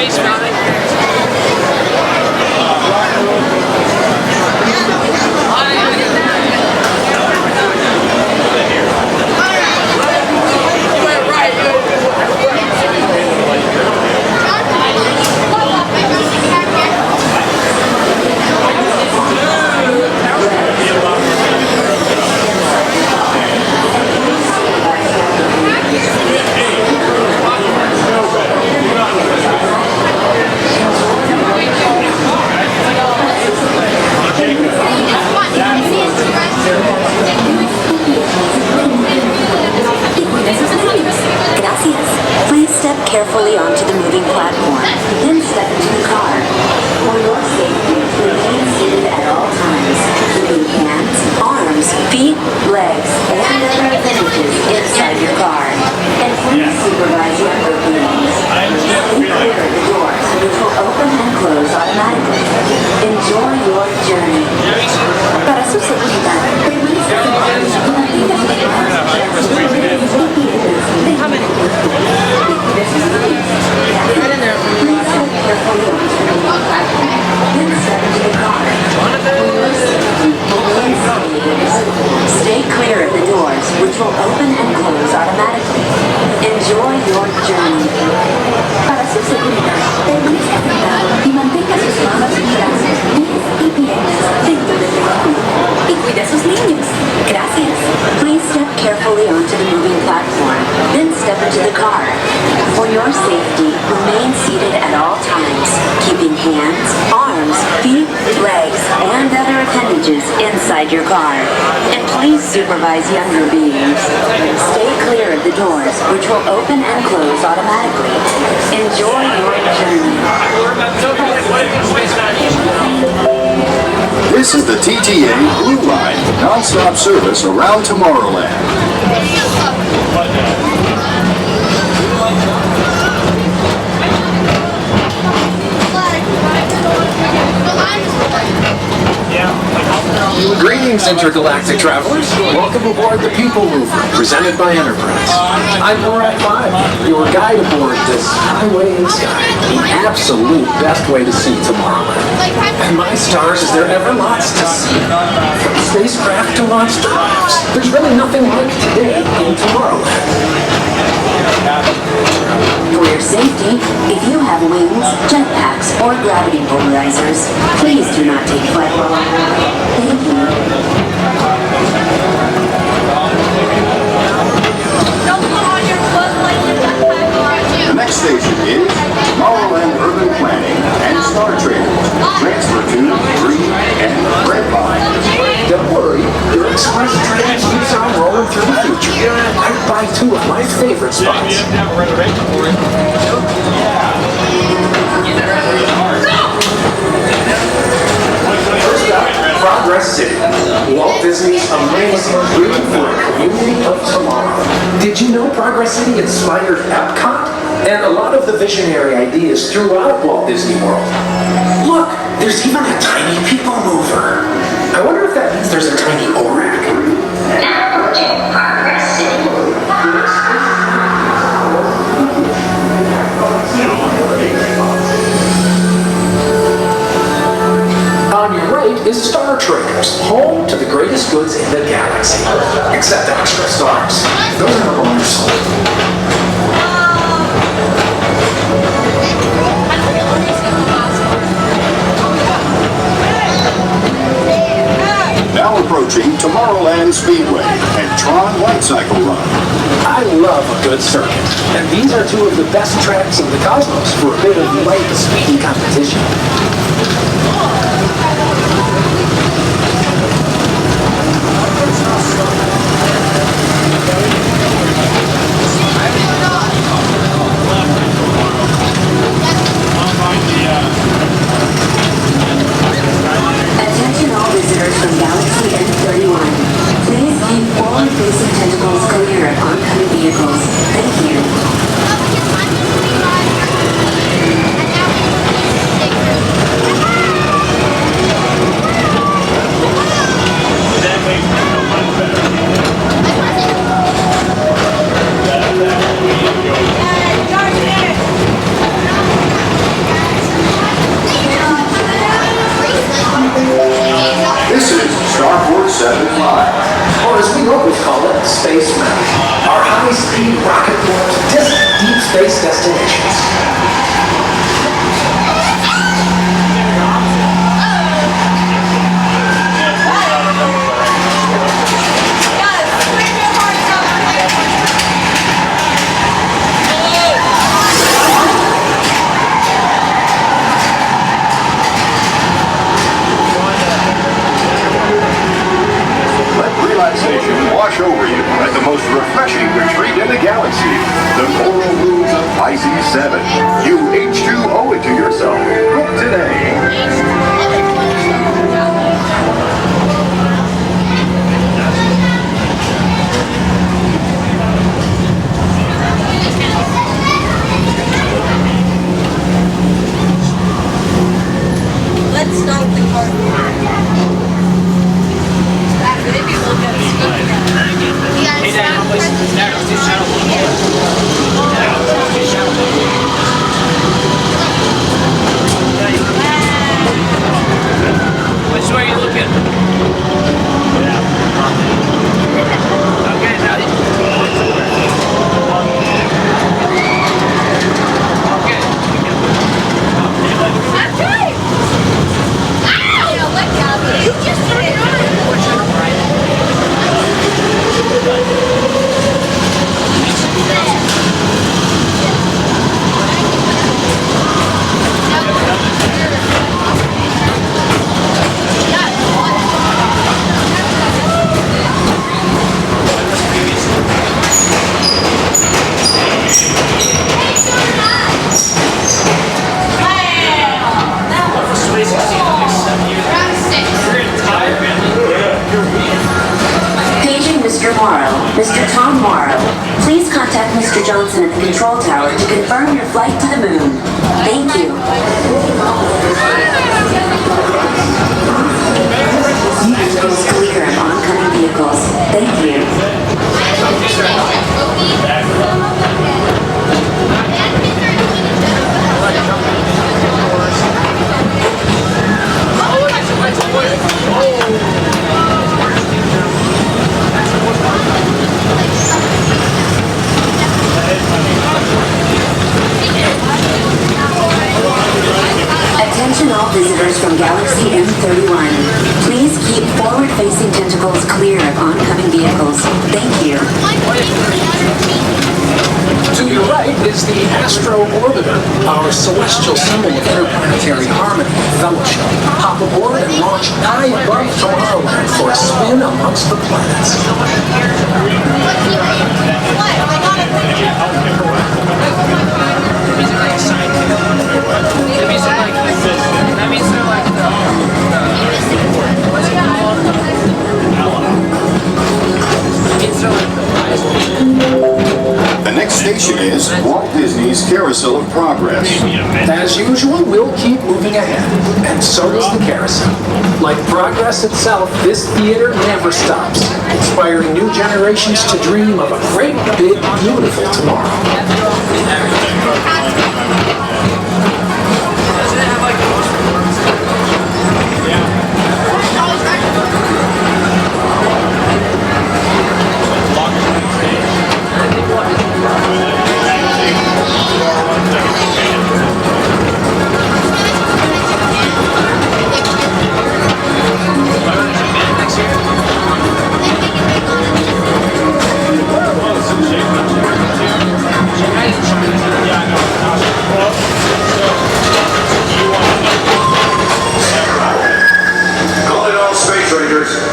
Space Mountain. Carefully onto the moving platform, then step into the car. For your safety, remain seated at all times, keeping hands, arms, feet, legs, and other appendages inside your car. And please supervise your belongings. Stay clear of the doors, which will open and close automatically. Enjoy your journey. Para su seguridad, permanezca sentado y mantenga sus Stay clear of the doors, which will open and close automatically. Enjoy your journey. Para su seguridad, permanezca sentado y mantenga sus manos y brazos, pies y piernas dentro del vehículo. Y cuide a sus niños. Gracias. Please step carefully onto the moving platform, then step into the car. For your safety, remain seated at all times, keeping hands, arms, feet, legs, and other appendages inside your car. And please supervise younger beings. Stay clear of the doors, which will open and close automatically. Enjoy your journey. This is the TTA Blue Line, non-stop service around Tomorrowland. Greetings, intergalactic travelers. Welcome aboard the PeopleMover, presented by Enterprise. I'm Borat 5, your guide aboard this highway in the sky, the absolute best way to see Tomorrowland. And my stars, is there ever lots to see? From spacecraft to monster labs, there's really nothing like today in Tomorrowland. For your safety, if you have wings, jetpacks, or gravity polarizers, please do not take flight. Thank you. The next station is Tomorrowland Urban Planning and Star Traders. Transfer to Green and Red Line. Don't worry, your express train keeps on rolling through the future. I'd buy two of my favorite spots. First up, Progress City, Walt Disney's amazing dream for a community of tomorrow. Did you know Progress City inspired Epcot? And a lot of the visionary ideas throughout Walt Disney World. Look, there's even a tiny people mover. I wonder if that means there's a tiny ORAC. Now to Progress City. On your right is Star Traders, home to the greatest goods in the galaxy. Except extra stars. Those are the bonus. Now approaching Tomorrowland Speedway and Tron Light Cycle Run. I love a good circuit, and these are two of the best tracks in the cosmos for a bit of light speed competition. Attention all visitors from Galaxy N31. Please keep forward-facing tentacles clear of oncoming vehicles. Thank you. You H2 owe it to yourself. Book today. Let's start the car. Maybe we'll get a speed. Hey, Dad, how much is that? It's just channel one. Which way are you looking? Okay, now you. Okay. That's right! Ow! Let go. You just turned it on. Paging Mr. Morrow, Mr. Tom Morrow. Please contact Mr. Johnson at the control tower to confirm your flight to the moon. Thank you. Vehicles clear of oncoming vehicles. Thank you. Attention all visitors from Galaxy M31. Please keep forward-facing tentacles clear of oncoming vehicles. Thank you. To your right is the Astro Orbiter, our celestial symbol of interplanetary harmony and fellowship. Hop aboard and launch high above Tomorrowland for a spin amongst the planets. The next station is Walt Disney's Carousel of Progress. As usual, we'll keep moving ahead, and so does the carousel. Like progress itself, this theater never stops, inspiring new generations to dream of a great, big, beautiful tomorrow.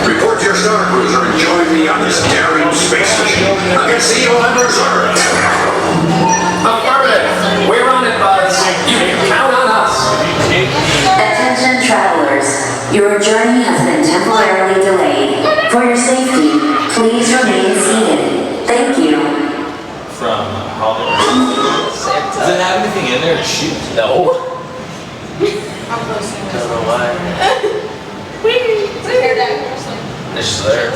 Report to your star cruiser and join me on this daring space mission. I can see you on reserve. Affirmative. We're on it, Buzz. You can count on us. Attention travelers. Your journey has been temporarily delayed. For your safety, please remain seated. Thank you. From Hollywood. Does it have anything in there to shoot? No. Don't know why. It's just there.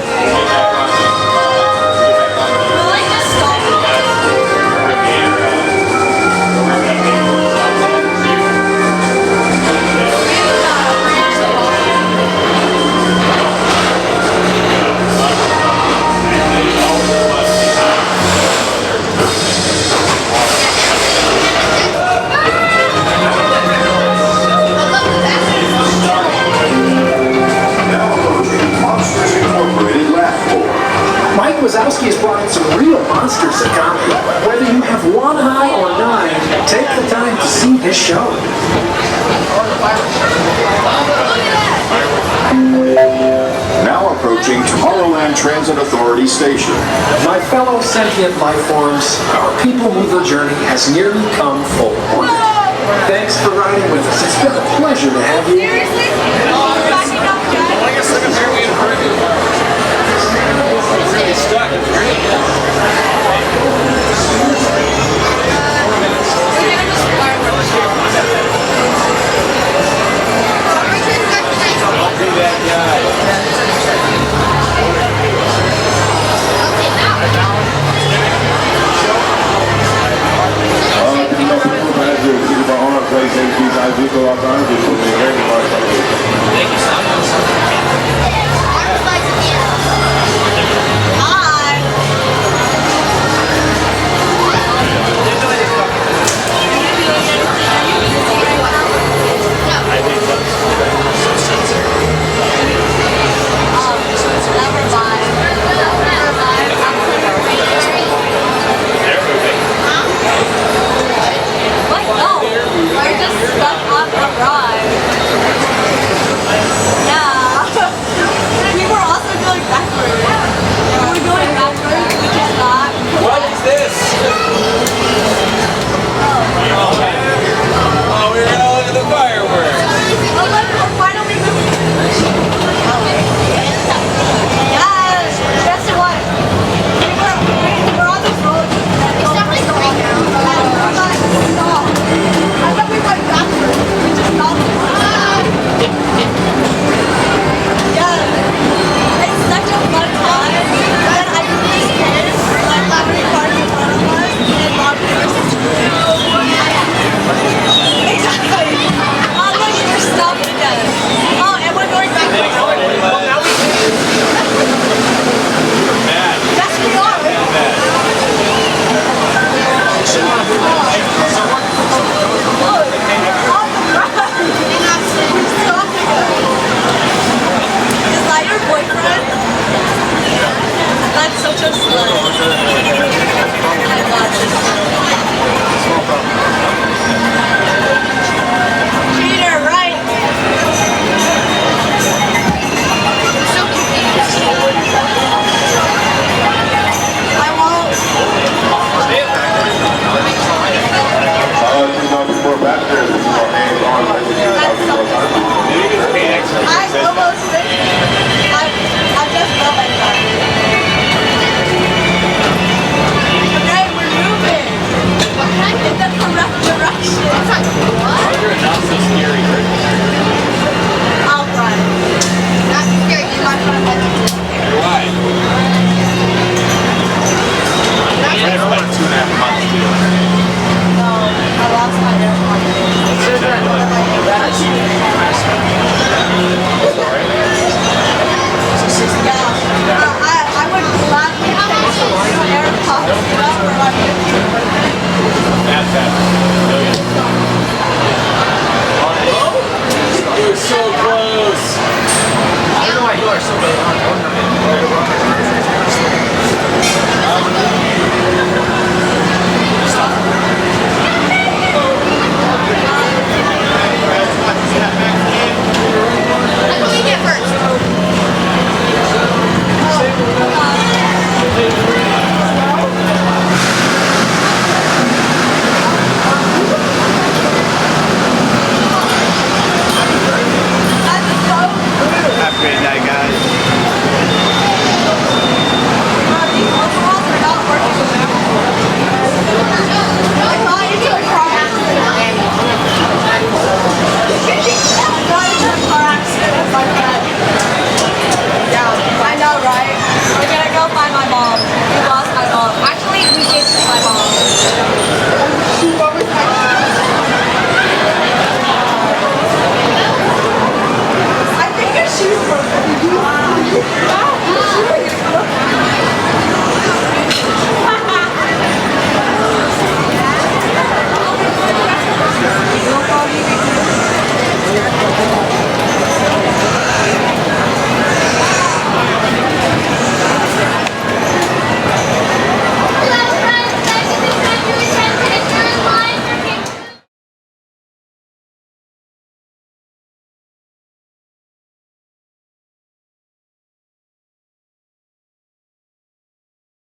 Wazowski has brought in some real monsters of comedy. Whether you have one eye or nine, take the time to see his show. Now approaching Tomorrowland Tomorrowland Transit Authority station. My fellow sentient life forms, our people mover journey has nearly come full point. Thanks for riding with us. It's been a pleasure to have you. Seriously? Backing up, guys. I guess look up here, we had a pretty good car. It's really stuck. It's great. I'll be that guy. Thank you so much. What is this? Oh, we're gonna look at the fireworks. I